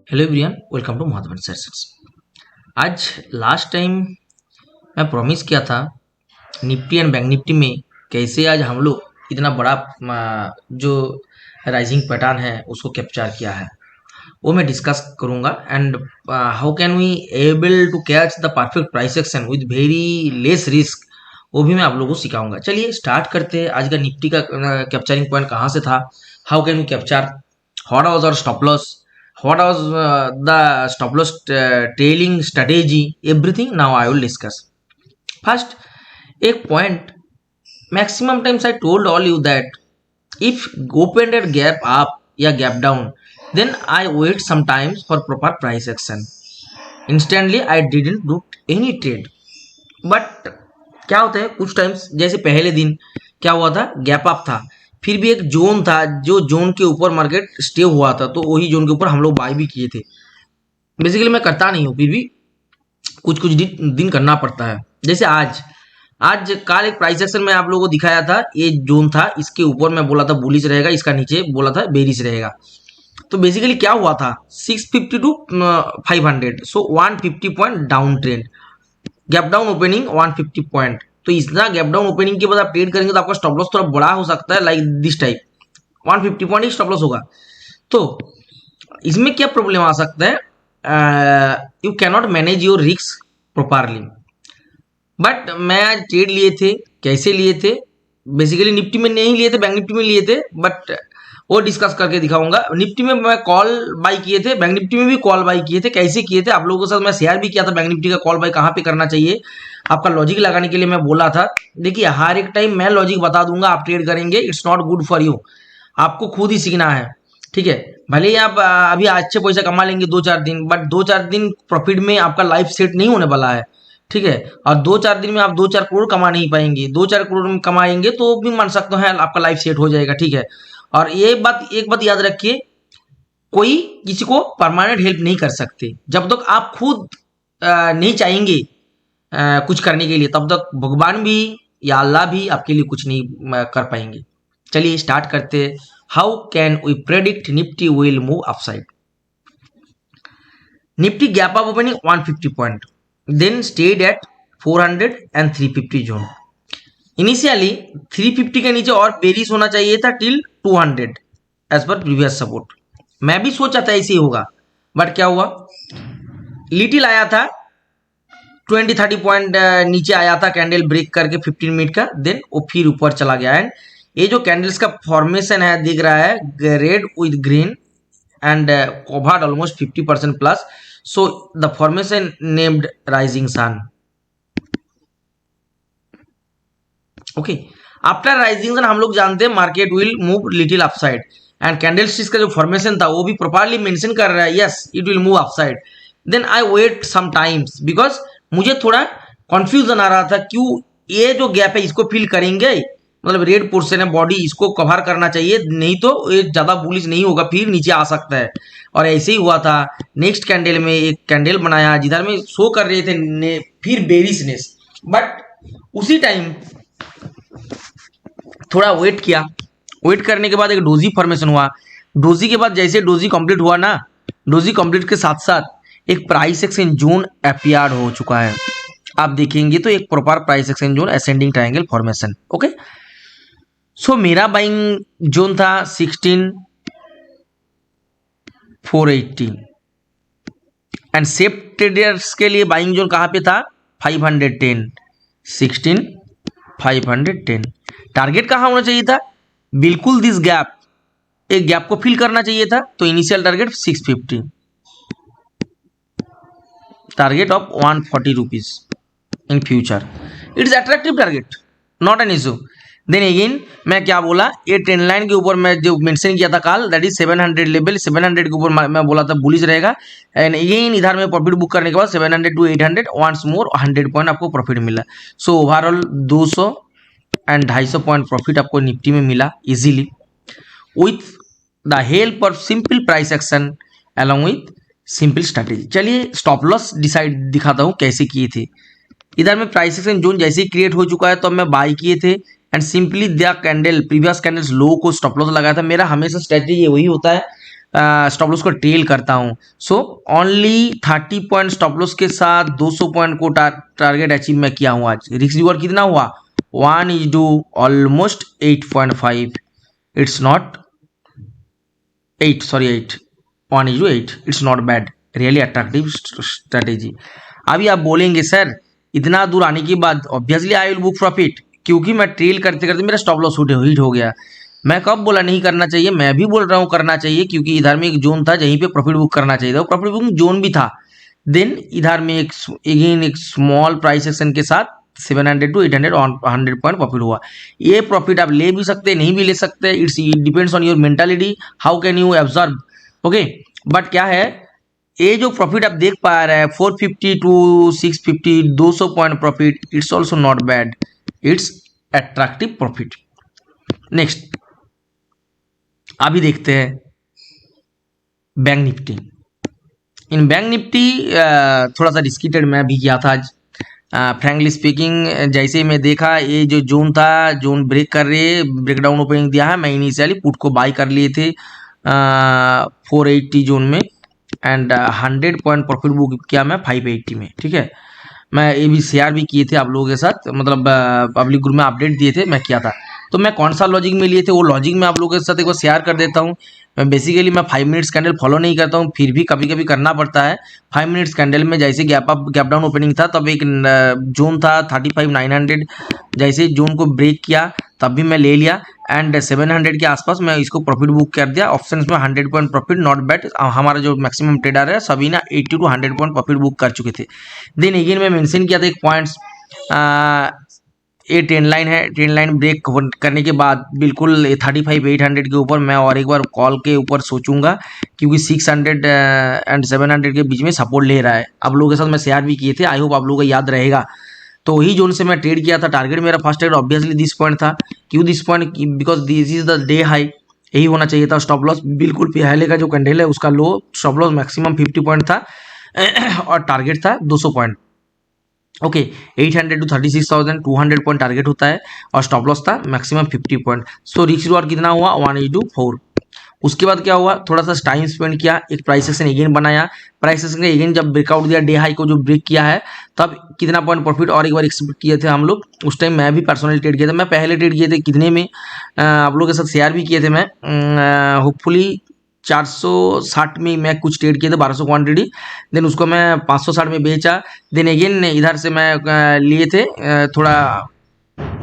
Hello everyone, welcome to Madhavan sessions. आज last time मैं promise किया था निफ्टी एंड बैंक निफ्टी में कैसे आज हम लोग इतना बड़ा जो राइजिंग पैटर्न है उसको कैप्चर किया है, वो मैं डिस्कस करूंगा। And how can we able to catch the perfect price action with very less risk, वो भी मैं आप लोगों को सिखाऊंगा। चलिए स्टार्ट करते हैं। आज का निफ्टी का कैप्चरिंग पॉइंट कहाँ से था, how can we capture, what was our stop loss, what was the stop loss trailing strategy, everything now I will discuss. First, एक point, maximum times I told all you that if opened at gap up या gap down, then I wait sometimes for proper price action. Instantly I didn't do any trade. But क्या होता है कुछ times, जैसे पहले दिन क्या हुआ था, गैप अप था, फिर भी एक जोन था, जो जोन के ऊपर मार्केट स्टे हुआ था, तो वही जोन के ऊपर हम लोग बाय भी किए थे। बेसिकली मैं करता नहीं हूँ, फिर भी कुछ कुछ दिन करना पड़ता है। जैसे आज आज कल एक प्राइस एक्शन में आप लोगों को दिखाया था, ये जोन था, इसके ऊपर मैं बोला था बुलिश रहेगा, इसका नीचे बोला था बेरिश रहेगा। तो बेसिकली क्या हुआ था, 650 to 500, so 150 point down trend, gap down opening 150 point. तो इतना गैप डाउन ओपनिंग के बाद आप ट्रेड करेंगे तो आपका स्टॉप लॉस थोड़ा बड़ा हो सकता है, like this type 150 point he stop loss होगा। तो इसमें क्या प्रॉब्लम आ सकता है, you can not manage your risk properly. But मैं आज ट्रेड लिए थे, कैसे लिए थे, बेसिकली निफ्टी में नहीं लिए थे, बैंक निफ्टी में लिए थे, बट वो डिस्कस करके दिखाऊंगा। निफ्टी में मैं कॉल बाई किए थे, बैंक निफ्टी में भी कॉल बाई किए थे, कैसे किए थे आप लोगों के साथ मैं शेयर भी किया था। बैंक निफ्टी का कॉल बाई कहाँ पे करना चाहिए, आपका लॉजिक लगाने के लिए मैं बोला था। देखिए हर एक टाइम मैं लॉजिक बता दूंगा, आप ट्रेड करेंगे, it's not good for you, आपको खुद ही सीखना है, ठीक है। भले ही आप अभी अच्छे पैसा कमा लेंगे 2-4 दिन, बट 2-4 दिन प्रॉफिट में आपका लाइफ सेट नहीं होने वाला है, ठीक है। और 2-4 दिन में आप 2-4 करोड़ कमा नहीं पाएंगे, 2-4 करोड़ में कमाएंगे तो भी मान सकते हैं आपका लाइफ सेट हो जाएगा, ठीक है। और ये बात, एक बात याद रखिए, कोई किसी को परमानेंट हेल्प नहीं कर सकते। जब तक आप खुद नहीं चाहेंगे कुछ करने के लिए, तब तक भगवान भी या अल्लाह भी आपके लिए कुछ नहीं कर पाएंगे। चलिए स्टार्ट करते हैं। How can we predict Nifty will move upside. Nifty gap up opening 150 point, then stayed at 400 and 350 zone. Initially 350 के नीचे और बेरिश होना चाहिए था टिल 200 एज पर प्रीवियस सपोर्ट। मैं भी सोचा था ऐसे ही होगा, बट क्या हुआ, लिटिल आया था 20-30 पॉइंट नीचे आया था कैंडल ब्रेक करके 15 मिनट का, देन वो फिर ऊपर चला गया। एंड ये जो कैंडल्स का फॉर्मेशन है दिख रहा है, red with green and covered almost 50% plus, so the formation named rising sun. Okay, after rising sun हम लोग जानते हैं market will move little upside, and candlesticks का जो फॉर्मेशन था वो भी प्रॉपर्ली मेंशन कर रहा है, yes it will move upside. Then I wait some times, because मुझे थोड़ा कंफ्यूजन आ रहा था, क्यों ये जो गैप है इसको फिल करेंगे, मतलब रेड पोर्शन है बॉडी, इसको कवर करना चाहिए, नहीं तो ये ज्यादा बुलिश नहीं होगा, फिर नीचे आ सकता है। और ऐसे ही हुआ था। नेक्स्ट कैंडल में एक कैंडल बनाया जिधर में शो कर रहे थे फिर बेरिशनेस, बट उसी टाइम थोड़ा वेट किया, वेट करने के बाद एक डोजी फॉर्मेशन हुआ। डोजी के बाद जैसे डोजी कंप्लीट हुआ ना, डोजी कंप्लीट के साथ साथ एक प्राइस एक्शन जोन अपीयर हो चुका है। आप देखेंगे तो एक proper price action zone, ascending triangle formation. Okay, so मेरा बाइंग जोन था 16,480 एंड सेफ ट्रेडर्स के लिए बाइंग जोन कहां पे था, 510, 16,510। टारगेट कहां होना चाहिए था, बिल्कुल दिस गैप, एक गैप को फिल करना चाहिए था, तो initial target 650, target of 140 rupees in future, it's attractive target, not an issue. Then again मैं क्या बोला, ये ट्रेंड लाइन के ऊपर मैं जो मेंशन किया था कल, दैट इज 700 लेवल, 700 के ऊपर मैं बोला था बुलिश रहेगा। एंड अगेन इधर में प्रॉफिट बुक करने के बाद 700 टू 800 वंस मोर 100 पॉइंट आपको प्रॉफिट मिला। So overall 200 and 250 point profit आपको निफ्टी में मिला easily, with the help of simple price action along with simple strategy. चलिए स्टॉप लॉस डिसाइड दिखाता हूँ कैसे किए थे। इधर में प्राइस एक्शन जोन जैसे ही क्रिएट हो चुका है तो मैं बाय किए थे, and simply the candle previous candles low को स्टॉप लॉस लगाया था। मेरा हमेशा स्ट्रेटजी ये वही होता है, स्टॉप लॉस को ट्रेल करता हूं। So only 30 point stop loss के साथ 200 पॉइंट को टारगेट अचीव मैं किया हूं आज। रिस्क रिवॉर्ड कितना हुआ? 1:2 almost 8.5। It's not 8, sorry 8, 1:8। It's not bad, really attractive strategy. अभी आप बोलेंगे सर इतना दूर आने के बाद obviously I will book profit, क्योंकि मैं ट्रेल करते करते मेरा स्टॉप लॉस हिट हो गया। मैं कब बोला नहीं करना चाहिए? मैं भी बोल रहा हूँ करना चाहिए, क्योंकि इधर में एक जोन था जहीं पे प्रॉफिट बुक करना चाहिए था, प्रॉफिट बुकिंग जोन भी था। देन इधर में एक स्मॉल प्राइस एक्शन के साथ 700 to 800 100 पॉइंट प्रॉफिट हुआ। ये प्रॉफिट आप ले भी सकते नहीं भी ले सकते, it's depends on your mentality, how can you absorb. Okay, but क्या है, ये जो प्रॉफिट आप देख पा रहे हैं 450 to 650 200 point profit, it's also not bad, it's attractive profit. Next अभी देखते हैं bank Nifty. In bank Nifty थोड़ा सा रिस्की ट्रेड मैं भी किया था आज। फ्रैंकली स्पीकिंग, जैसे मैं देखा ये जो जोन था, जोन ब्रेक कर रहे, ब्रेकडाउन ओपनिंग दिया है, मैं इनिशियली पुट को बाय कर लिए थे 480 जोन में, एंड 100 पॉइंट प्रॉफिट बुक किया मैं 580 में। ठीक है, मैं ये भी शेयर भी किए थे आप लोगों के साथ, मतलब पब्लिक ग्रुप में अपडेट दिए थे, मैं किया था। तो मैं कौन सा लॉजिक में लिए थे वो लॉजिक मैं आप लोगों के साथ एक बार शेयर कर देता हूँ। मैं बेसिकली मैं 5 मिनट्स कैंडल फॉलो नहीं करता हूँ, फिर भी कभी कभी करना पड़ता है। 5 मिनट्स कैंडल में जैसे gap up gap down opening था, तब एक जोन था 35,900, जैसे जोन को ब्रेक किया तब भी मैं ले लिया, एंड 700 के आसपास मैं इसको प्रॉफिट बुक कर दिया। ऑप्शंस में 100 पॉइंट प्रॉफिट, नॉट बैड। हमारा जो मैक्सिमम ट्रेडर है सभी ना 80 to 100 पॉइंट प्रॉफिट बुक कर चुके थे। देन अगेन मैं मेंशन किया था एक पॉइंट्स, ये ट्रेंड लाइन है, ट्रेंड लाइन ब्रेक करने के बाद बिल्कुल 35,800 के ऊपर मैं और एक बार कॉल के ऊपर सोचूंगा, क्योंकि 600 एंड 700 के बीच में सपोर्ट ले रहा है। आप लोगों के साथ मैं शेयर भी किए थे, आई होप आप लोगों को याद रहेगा। तो वही जोन से मैं ट्रेड किया था। टारगेट मेरा first trade obviously this point था। क्यों this point? Because this is the day high, यही होना चाहिए था। स्टॉप लॉस बिल्कुल पहले का जो कैंडल है उसका लो, स्टॉप लॉस मैक्सिमम 50 पॉइंट था और टारगेट था 200 point. Okay, 800 to 36,000 200 point target होता है, और स्टॉप लॉस था maximum 50 point. So risk reward कितना हुआ? 1:4। उसके बाद क्या हुआ, थोड़ा सा टाइम स्पेंड किया, एक प्राइस एक्शन अगेन बनाया। प्राइस एक्शन का अगेन जब ब्रेकआउट दिया, डे हाई को जो ब्रेक किया है, तब कितना पॉइंट प्रॉफिट और एक बार एक्सपेक्ट किए थे हम लोग। उस टाइम मैं भी पर्सनली ट्रेड किया था। मैं पहले ट्रेड किए थे कितने में, आप लोगों के साथ शेयर भी किए थे मैं, होपफुली 460 में मैं कुछ ट्रेड किए थे, 1200 क्वांटिटी। देन उसको मैं 560 में बेचा। देन अगेन इधर से मैं लिए थे थोड़ा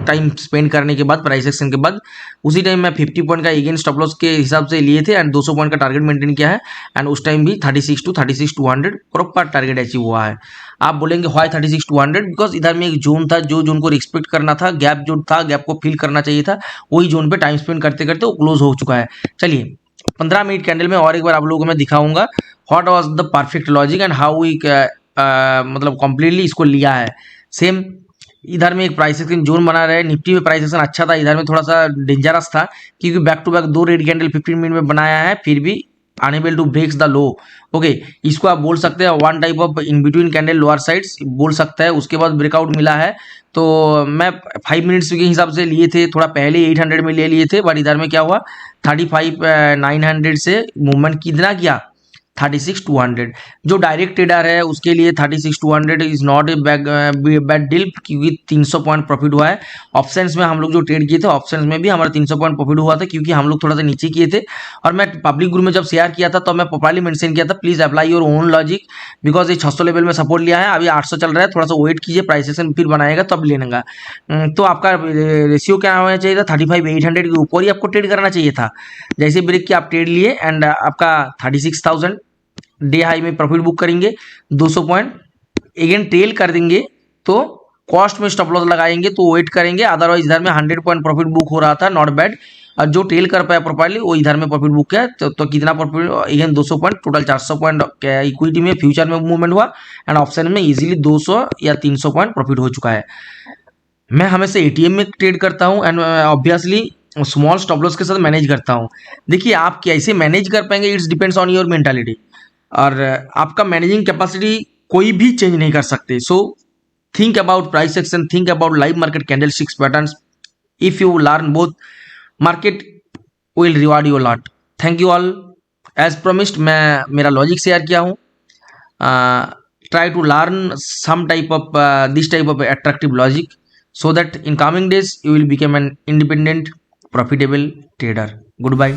टाइम स्पेंड करने के बाद, प्राइस एक्शन के बाद, उसी टाइम मैं 50 पॉइंट का अगेन स्टॉप लॉस के हिसाब से लिए थे, एंड 200 पॉइंट का टारगेट मेंटेन किया है। एंड उस टाइम भी 36 to 200 प्रॉपर टारगेट अचीव हुआ है। आप बोलेंगे व्हाई 36 to 100? बिकॉज इधर में एक जोन था, जो जोन को रिस्पेक्ट करना था, गैप जो था, गैप को फिल करना चाहिए था, वही जोन पे टाइम स्पेंड करते करते वो क्लोज हो चुका है। चलिए 15 मिनट कैंडल में और एक बार आप लोगों को मैं दिखाऊंगा what was the perfect logic and how we मतलब कंप्लीटली इसको लिया है। सेम इधर में एक प्राइस एक्शन जोन बना रहे, निफ्टी में प्राइस एक्शन अच्छा था, इधर में थोड़ा सा डेंजरस था, क्योंकि back to back 2 red candle 15 minute में बनाया है, फिर भी unable to breaks the low. Okay, इसको आप बोल सकते हैं one type of in between candle lower sides बोल सकता है। उसके बाद ब्रेकआउट मिला है, तो मैं 5 मिनट्स के हिसाब से लिए थे, थोड़ा पहले 800 में ले लिए थे, बट इधर में क्या हुआ 35,900 से मूवमेंट कितना किया 36,200। जो डायरेक्ट ट्रेडर है उसके लिए 36,200 is not a bad deal, क्योंकि 300 पॉइंट प्रॉफिट हुआ है। ऑप्शंस में हम लोग जो ट्रेड किए थे, ऑप्शंस में भी हमारा 300 पॉइंट प्रॉफिट हुआ था, क्योंकि हम लोग थोड़ा सा नीचे किए थे। और मैं पब्लिक ग्रुप में जब शेयर किया था तो मैं प्रॉपर्ली मेंशन किया था, please apply your own logic, because ये 600 लेवल में सपोर्ट लिया है, अभी 800 चल रहा है, थोड़ा सा वेट कीजिए, प्राइस एक्शन फिर बनाएगा तब लेनेगा। तो आपका रेशियो क्या होना चाहिए था? 35,800 के ऊपर ही आपको ट्रेड करना चाहिए था। जैसे ब्रेक किया आप ट्रेड लिए, एंड आपका 36,000 डे हाई में प्रॉफिट बुक करेंगे, 200 पॉइंट अगेन ट्रेल कर देंगे, तो कॉस्ट में स्टॉप लॉस लगाएंगे, तो वेट करेंगे। अदरवाइज इधर में 100 पॉइंट प्रॉफिट बुक हो रहा था, नॉट बैड। और जो ट्रेल कर पाया प्रॉपर्ली वो इधर में प्रॉफिट बुक किया, तो कितना profit again 200 point, total 400 point equity में फ्यूचर में मूवमेंट हुआ, एंड ऑप्शन में इजीली 200 या 300 पॉइंट प्रॉफिट हो चुका है। मैं हमेशा एटीएम में ट्रेड करता हूँ, and obviously small stop loss के साथ मैनेज करता हूँ। देखिए आप कैसे मैनेज कर पाएंगे, it's depends on your mentality, और आपका मैनेजिंग कैपेसिटी कोई भी चेंज नहीं कर सकते। So think about price action, think about live market candlesticks patterns. If you learn both, market will reward you a lot. Thank you all. As promised मैं मेरा logic share किया हूँ. Try to learn some type of this type of attractive logic, so that in coming days you will become an independent profitable trader. Goodbye.